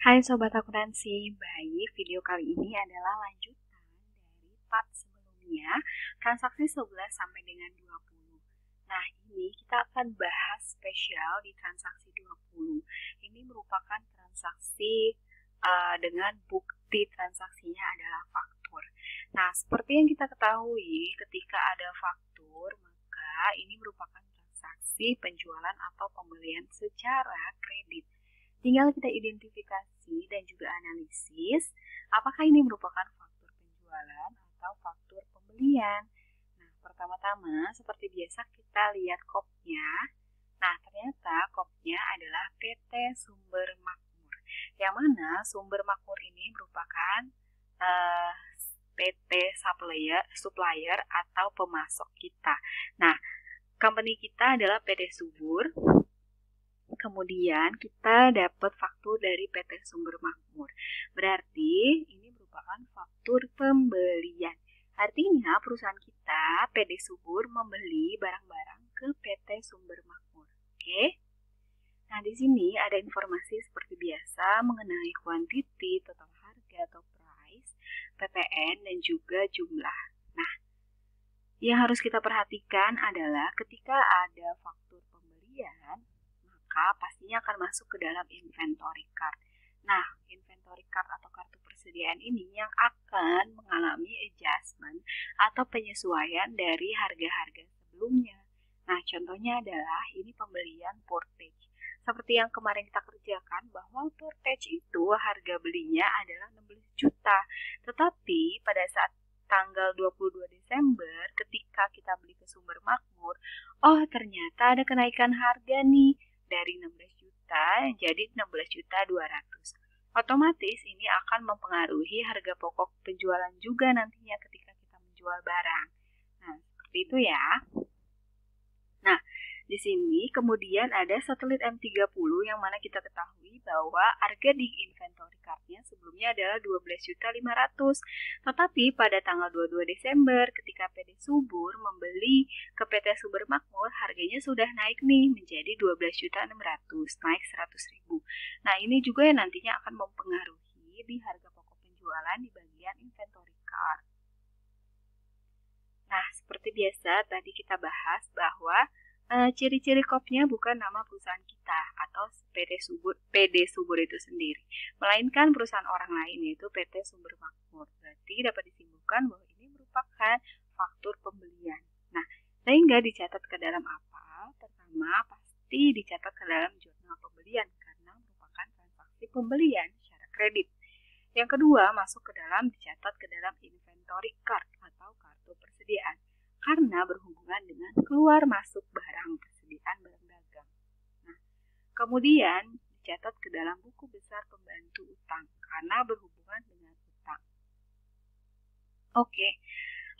Hai Sobat Akuntansi, baik video kali ini adalah lanjutan dari part sebelumnya, transaksi 11 sampai dengan 20. Nah, ini kita akan bahas spesial di transaksi 20. Ini merupakan transaksi dengan bukti transaksinya adalah faktur. Nah, seperti yang kita ketahui, ketika ada faktur, maka ini merupakan transaksi penjualan atau pembelian secara kredit. Tinggal kita identifikasi dan juga analisis apakah ini merupakan faktur penjualan atau faktur pembelian. Nah, pertama-tama seperti biasa kita lihat kopnya. Nah, ternyata kopnya adalah PT Sumber Makmur. Yang mana Sumber Makmur ini merupakan PT supplier atau pemasok kita. Nah, company kita adalah PT Subur. Kemudian kita dapat faktur dari PT Sumber Makmur. Berarti ini merupakan faktur pembelian. Artinya perusahaan kita, PT Subur, membeli barang-barang ke PT Sumber Makmur. Oke? Nah, di sini ada informasi seperti biasa mengenai quantity, total harga atau price, PPN, dan juga jumlah. Nah, yang harus kita perhatikan adalah ketika ada faktur pembelian, maka pastinya akan masuk ke dalam inventory card. Nah, inventory card atau kartu persediaan ini yang akan mengalami adjustment atau penyesuaian dari harga-harga sebelumnya. Nah, contohnya adalah ini pembelian portage. Seperti yang kemarin kita kerjakan bahwa portage itu harga belinya adalah 16 juta. Tetapi pada saat tanggal 22 Desember ketika kita beli ke Sumber Makmur, oh ternyata ada kenaikan harga nih. Dari 16 juta jadi 16.200.000. Otomatis ini akan mempengaruhi harga pokok penjualan juga nantinya ketika kita menjual barang. Nah, seperti itu ya. Nah, di sini kemudian ada satelit M30 yang mana kita ketahui bahwa harga di inventory card-nya sebelumnya adalah 12.500.000. Tetapi pada tanggal 22 Desember ketika PT Subur membeli ke PT Sumber Makmur, harganya sudah naik nih menjadi 12.600.000, naik 100.000. Nah, ini juga yang nantinya akan mempengaruhi di harga pokok penjualan di bagian inventory card. Nah, seperti biasa tadi kita bahas bahwa ciri-ciri kopnya bukan nama perusahaan kita atau PD Subur itu sendiri, melainkan perusahaan orang lain yaitu PT Sumber Makmur. Berarti dapat disimpulkan bahwa ini merupakan faktur pembelian. Nah, sehingga dicatat ke dalam apa? Pertama, pasti dicatat ke dalam jurnal pembelian karena merupakan transaksi pembelian secara kredit. Yang kedua, masuk ke dalam dicatat ke dalam inventory card atau kartu persediaan karena berhubungan dengan keluar masuk barang persediaan barang dagang. Nah, kemudian dicatat ke dalam buku besar pembantu utang karena berhubungan dengan utang. Oke,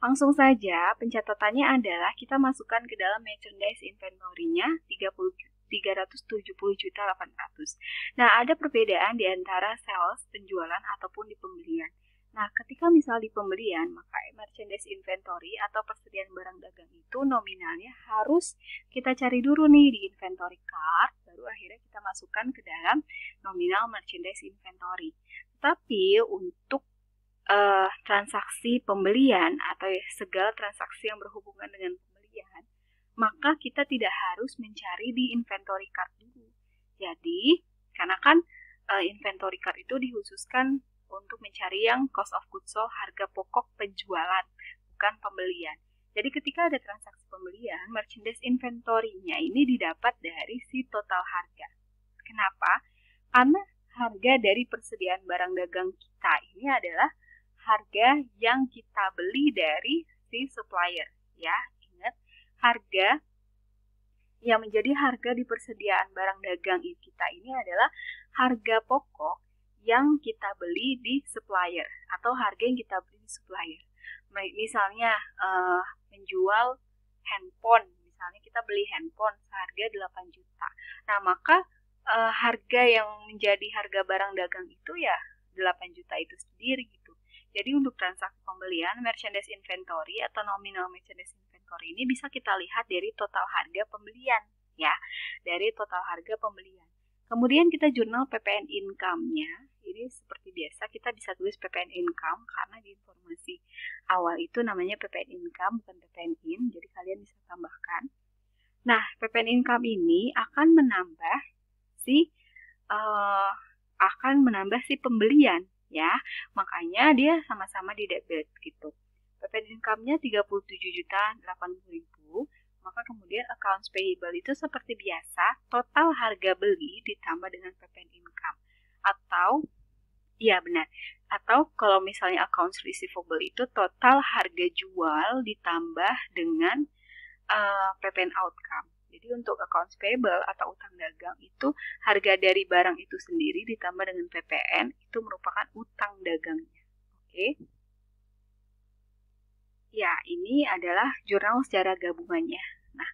langsung saja pencatatannya adalah kita masukkan ke dalam merchandise inventory-nya 370.800. Nah, ada perbedaan di antara sales, penjualan, ataupun di pembelian. Nah, ketika misal di pembelian, maka merchandise inventory atau persediaan barang dagang itu nominalnya harus kita cari dulu nih di inventory card, baru akhirnya kita masukkan ke dalam nominal merchandise inventory. Tapi untuk transaksi pembelian atau segala transaksi yang berhubungan dengan pembelian, maka kita tidak harus mencari di inventory card dulu. Jadi, karena kan inventory card itu dikhususkan untuk mencari yang cost of goods sold, harga pokok penjualan, bukan pembelian. Jadi ketika ada transaksi pembelian, merchandise inventory-nya ini didapat dari si total harga. Kenapa? Karena harga dari persediaan barang dagang kita ini adalah harga yang kita beli dari si supplier. Ya, ingat, harga yang menjadi harga di persediaan barang dagang kita ini adalah harga pokok yang kita beli di supplier atau harga yang kita beli di supplier. Misalnya menjual handphone, misalnya kita beli handphone seharga 8 juta. Nah, maka harga yang menjadi harga barang dagang itu ya 8 juta itu sendiri gitu. Jadi untuk transaksi pembelian, merchandise inventory atau nominal merchandise inventory ini bisa kita lihat dari total harga pembelian ya, dari total harga pembelian. Kemudian kita jurnal PPN income-nya. Ini seperti biasa kita bisa tulis PPN income karena di informasi awal itu namanya PPN income bukan PPN in, jadi kalian bisa tambahkan. Nah, PPN income ini akan menambah si pembelian ya. Makanya dia sama-sama di debit gitu. PPN income-nya 37.080.000. Maka kemudian accounts payable itu seperti biasa, total harga beli ditambah dengan PPN income. Atau, iya benar, atau kalau misalnya accounts receivable itu total harga jual ditambah dengan PPN outcome. Jadi untuk accounts payable atau utang dagang itu harga dari barang itu sendiri ditambah dengan PPN itu merupakan utang dagangnya. Oke. Ya, ini adalah jurnal secara gabungannya. Nah,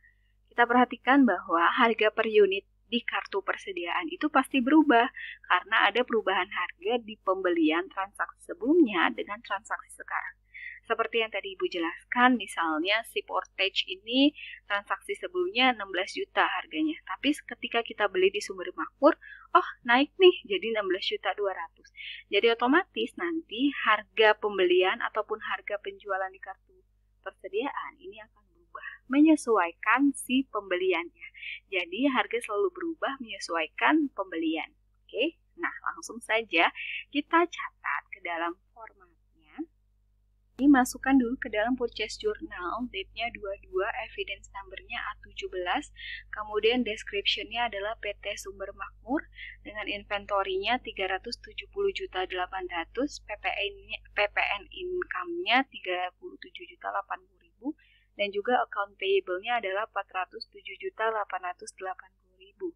kita perhatikan bahwa harga per unit di kartu persediaan itu pasti berubah karena ada perubahan harga di pembelian transaksi sebelumnya dengan transaksi sekarang. Seperti yang tadi Ibu jelaskan, misalnya si Portage ini transaksi sebelumnya 16 juta harganya. Tapi ketika kita beli di Sumber Makmur, naik nih jadi 16.200.000. Jadi otomatis nanti harga pembelian ataupun harga penjualan di kartu persediaan ini akan berubah menyesuaikan si pembeliannya. Jadi harga selalu berubah menyesuaikan pembelian. Oke, nah langsung saja kita catat ke dalam formatnya. Ini masukkan dulu ke dalam purchase journal, date-nya 22, evidence number-nya A17, kemudian description-nya adalah PT Sumber Makmur dengan inventory-nya 370.800.000, PPN income-nya 37.080.000, dan juga account payable-nya adalah 407.880.000.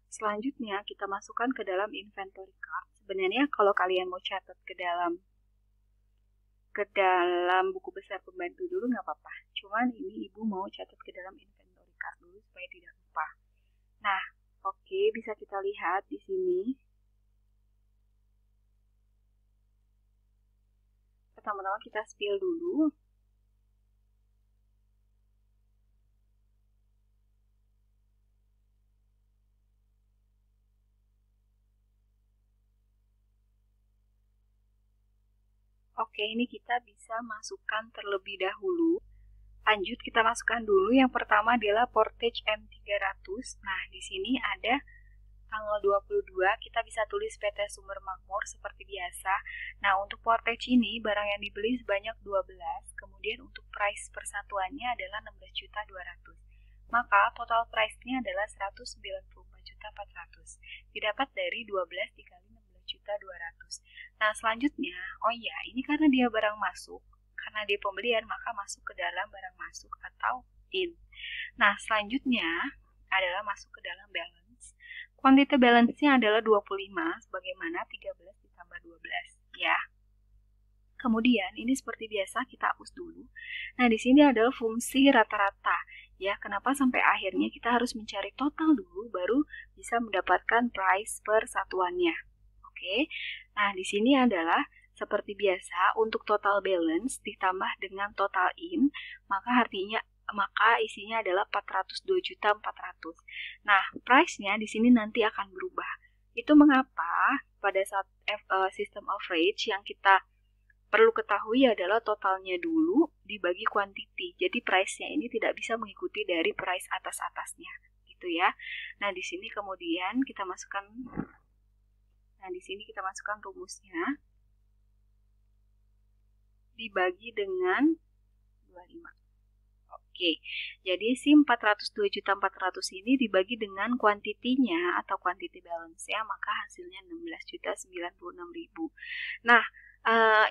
Selanjutnya kita masukkan ke dalam inventory card. Sebenarnya kalau kalian mau catat ke dalam buku besar pembantu dulu nggak apa-apa. Cuman ini Ibu mau catat ke dalam inventory card dulu supaya tidak lupa. Nah, oke, bisa kita lihat di sini. Pertama-tama kita spill dulu. Oke, ini kita bisa masukkan terlebih dahulu. Lanjut, kita masukkan dulu. Yang pertama adalah Portage M300. Nah, di sini ada tanggal 22. Kita bisa tulis PT Sumber Makmur seperti biasa. Nah, untuk Portage ini, barang yang dibeli sebanyak 12. Kemudian untuk price persatuannya adalah 16.200.000. Maka total price-nya adalah 194.400.000. Didapat dari 12 dikali 16.200.000. Nah, selanjutnya, ini karena dia barang masuk, karena dia pembelian, maka masuk ke dalam barang masuk atau in. Nah, selanjutnya adalah masuk ke dalam balance. Quantity balance-nya adalah 25, sebagaimana 13 ditambah 12, ya. Kemudian, ini seperti biasa kita hapus dulu. Nah, di sini adalah fungsi rata-rata. Ya, kenapa sampai akhirnya kita harus mencari total dulu, baru bisa mendapatkan price per satuannya. Oke, nah di sini adalah seperti biasa untuk total balance ditambah dengan total in, maka isinya adalah 402.400.000. Nah, price-nya di sini nanti akan berubah. Itu mengapa pada saat system average yang kita perlu ketahui adalah totalnya dulu dibagi quantity. Jadi price-nya ini tidak bisa mengikuti dari price atas-atasnya, gitu ya. Nah, di sini kemudian kita masukkan rumusnya dibagi dengan 25. Oke, jadi si 402.400.000 ini dibagi dengan kuantitinya atau quantity balance-nya, maka hasilnya 16.096.000. Nah,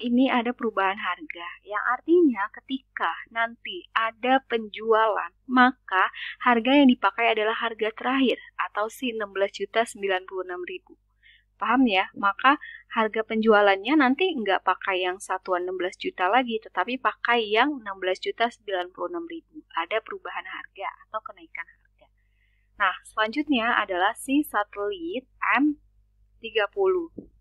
ini ada perubahan harga, yang artinya ketika nanti ada penjualan, maka harga yang dipakai adalah harga terakhir atau si 16.096.000. Paham ya? Maka harga penjualannya nanti nggak pakai yang satuan 16 juta lagi, tetapi pakai yang 16.096.000. Ada perubahan harga atau kenaikan harga. Nah, selanjutnya adalah si satelit M30.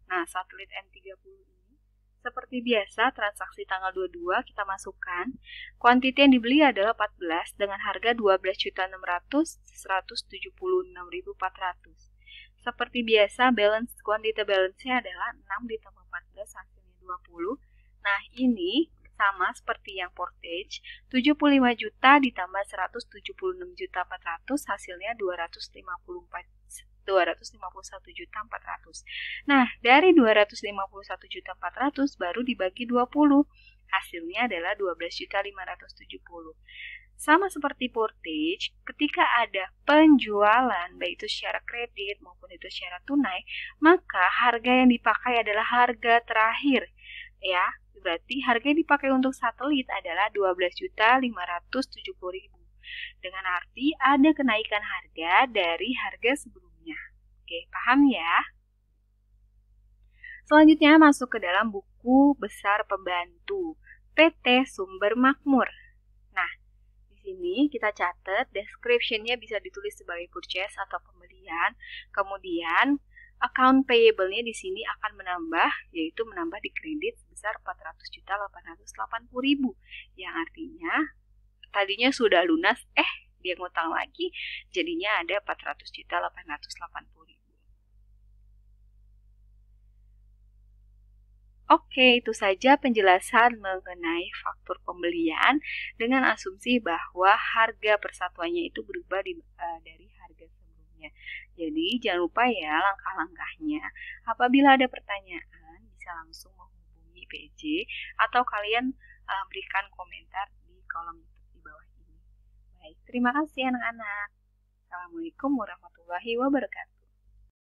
Nah, satelit M30 ini seperti biasa transaksi tanggal 22 kita masukkan. Kuantiti yang dibeli adalah 14 dengan harga 12.600.176.400. Seperti biasa, quantity balance-nya adalah 6 ditambah 14 hasilnya 20. Nah, ini sama seperti yang portage, 75 juta ditambah 176.400 hasilnya 251.400. Nah, dari 251.400 baru dibagi 20. Hasilnya adalah 12.570. Sama seperti portage, ketika ada penjualan, baik itu secara kredit maupun itu secara tunai, maka harga yang dipakai adalah harga terakhir. Ya, berarti harga yang dipakai untuk satelit adalah 12.570.000. Dengan arti ada kenaikan harga dari harga sebelumnya. Oke, paham ya? Selanjutnya masuk ke dalam buku besar pembantu PT Sumber Makmur. Nah, di sini kita catat description-nya bisa ditulis sebagai purchase atau pembelian. Kemudian account payable-nya di sini akan menambah, yaitu menambah di kredit sebesar 400.880.000, yang artinya tadinya sudah lunas, dia ngutang lagi, jadinya ada 400.880.000. Oke, itu saja penjelasan mengenai faktur pembelian dengan asumsi bahwa harga persatuannya itu berubah dari harga sebelumnya. Jadi, jangan lupa ya langkah-langkahnya. Apabila ada pertanyaan, bisa langsung menghubungi PJ atau kalian berikan komentar di kolom YouTube di bawah ini. Baik, terima kasih anak-anak. Assalamualaikum warahmatullahi wabarakatuh.